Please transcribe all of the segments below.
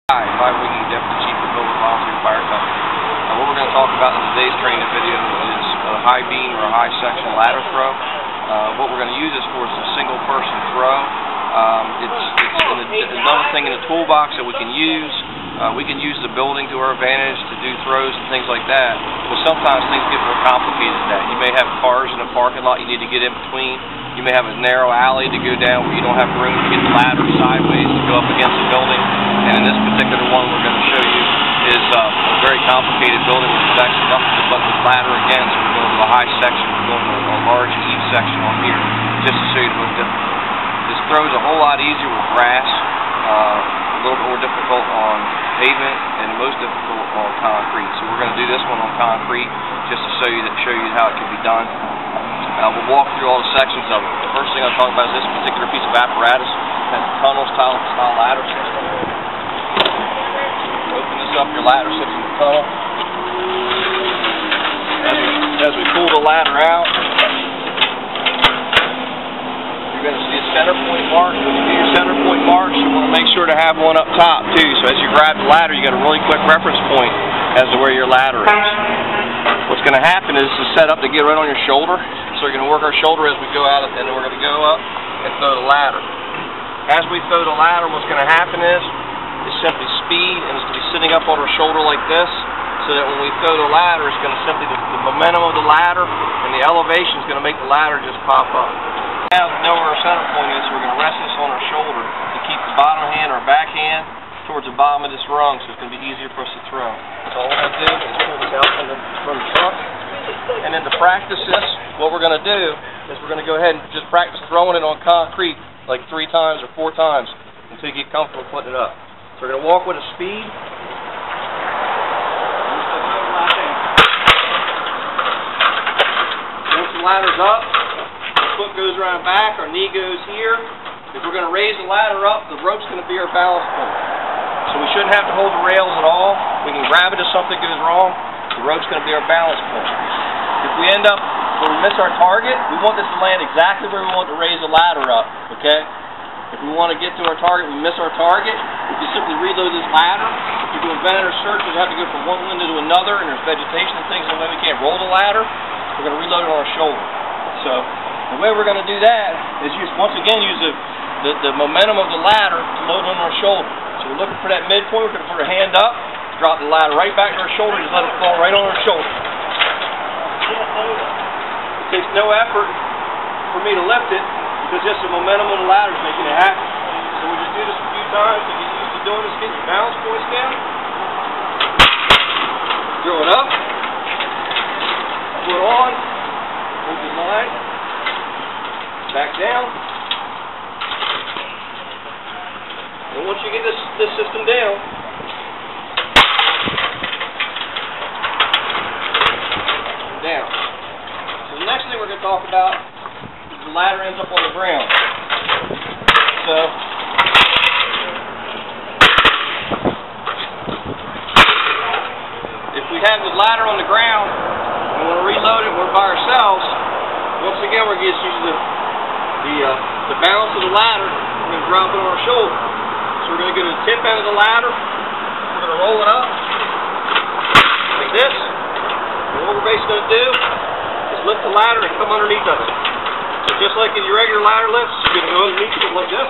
Hi, I'm Magee, Deputy Chief of Building Volunteer Fire Company. What we're going to talk about in today's training video is a high beam or a high section ladder throw. What we're going to use this for is a single person throw. It's another thing in the toolbox that we can use. We can use the building to our advantage to do throws and things like that, but sometimes things get more complicated than that. You may have cars in a parking lot you need to get in between. You may have a narrow alley to go down where you don't have room to get the ladder sideways to go up against the building. And in this particular one we're going to show you is a very complicated building where there's actually nothing but the ladder again. So we're going to a high section, we're going to a large eave section on here, just to show you the most difficult. This throw is a whole lot easier with grass, a little bit more difficult on pavement, and most difficult on concrete. So we're going to do this one on concrete just to show you how it can be done. We'll walk through all the sections of it. The first thing I'll talk about is this particular piece of apparatus. It has a tunnel style ladder system. Open this up, your ladder sits in the tunnel. As we pull the ladder out, you're going to see a center point mark. When you do your center point marks, you want to make sure to have one up top too. So as you grab the ladder, you got a really quick reference point as to where your ladder is. What's going to happen is it's set up to get right on your shoulder. So we're going to work our shoulder as we go out, and then we're going to go up and throw the ladder. As we throw the ladder, what's going to happen is simply speed, and it's going to be sitting up on our shoulder like this, so that when we throw the ladder, it's going to simply, the momentum of the ladder and the elevation is going to make the ladder just pop up. Now we know where our center point is, so we're going to rest this on our shoulder to keep the bottom hand or back hand towards the bottom of this rung, so it's going to be easier for us to throw. So all we're going to do is pull this out from the truck, and then to practice this, what we're going to do is we're going to go ahead and just practice throwing it on concrete like 3 times or 4 times until you get comfortable putting it up. So we're going to walk with a speed. Once the ladder's up, our foot goes around back, our knee goes here. If we're going to raise the ladder up, the rope's going to be our balance point. So we shouldn't have to hold the rails at all. We can grab it if something goes wrong. The rope's going to be our balance point. If we end up where we miss our target, we want this to land exactly where we want to raise the ladder up, okay? If we want to get to our target, we miss our target, we can simply reload this ladder. If you're doing ventilator search, we have to go from one window to another, and there's vegetation and things, and the way we can't roll the ladder, we're going to reload it on our shoulder. So the way we're going to do that is once again use the momentum of the ladder to load on our shoulder. So we're looking for that midpoint, we're going to put our hand up, drop the ladder right back to our shoulder, just let it fall right on our shoulder. It takes no effort for me to lift it, because just the momentum of the ladder is making it happen. So we just do this a few times to get used to doing this, get your balance points down. Throw it up. Put it on. Hold the line. Back down. And once you get this system down, down. So the next thing we're going to talk about, the ladder ends up on the ground. So if we have the ladder on the ground and we want to reload it, we're by ourselves. Once again, we're going to use the balance of the ladder. We're going to drop it on our shoulder. So we're going to go to the tip end of the ladder. We're going to roll it up like this. And what we're basically going to do is lift the ladder and come underneath of it. So just like in your regular ladder lifts, you're going to go underneath it like this,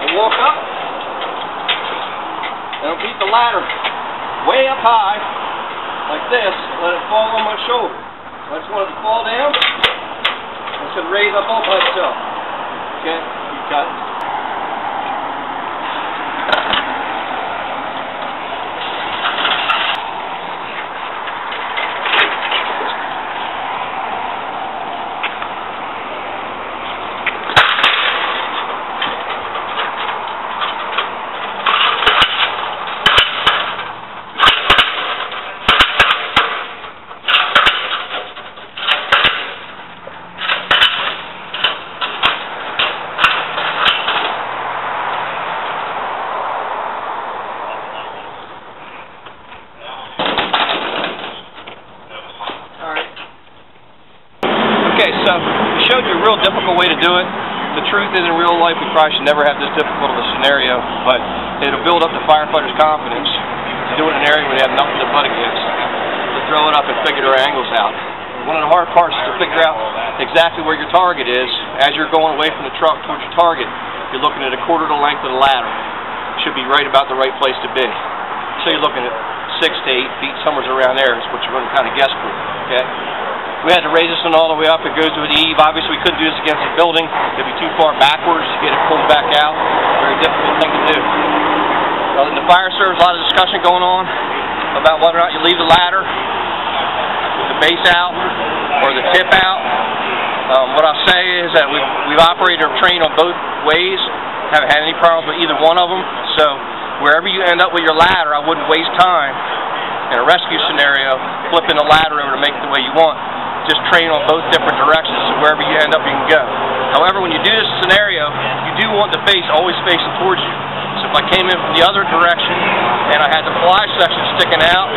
and walk up, and I'll beat the ladder way up high, like this, let it fall on my shoulder. So I just want it to fall down, and it's going to raise up all by itself. Okay, you got it. Okay, so we showed you a real difficult way to do it. The truth is, in real life, we probably should never have this difficult of a scenario, but it'll build up the firefighters' confidence to do it in an area where they have nothing to butt against, to throw it up and figure their angles out. One of the hard parts is to figure out exactly where your target is. As you're going away from the truck towards your target, you're looking at a quarter the length of the ladder. It should be right about the right place to be. So you're looking at 6 to 8 feet, somewhere around there is what you're going to kind of guess for, okay? We had to raise this one all the way up. It goes to the eave. Obviously, we couldn't do this against the building. It'd be too far backwards to get it pulled back out. Very difficult thing to do. In the fire service, a lot of discussion going on about whether or not you leave the ladder with the base out or the tip out. What I'll say is that we've operated or trained on both ways. Haven't had any problems with either one of them. So wherever you end up with your ladder, I wouldn't waste time in a rescue scenario flipping the ladder over to make it the way you want. Just train on both different directions, so wherever you end up, you can go. However, when you do this scenario, you do want the face always facing towards you. So if I came in from the other direction and I had the fly section sticking out,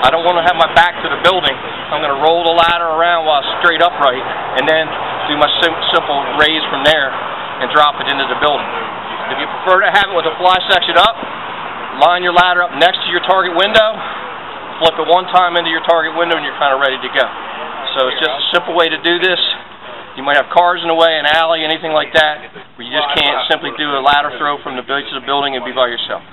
I don't want to have my back to the building. I'm going to roll the ladder around while it's straight upright and then do my simple raise from there and drop it into the building. If you prefer to have it with the fly section up, line your ladder up next to your target window, flip it one time into your target window, and you're kind of ready to go. So it's just a simple way to do this. You might have cars in the way, an alley, anything like that, where you just can't simply do a ladder throw from the base of the building and be by yourself.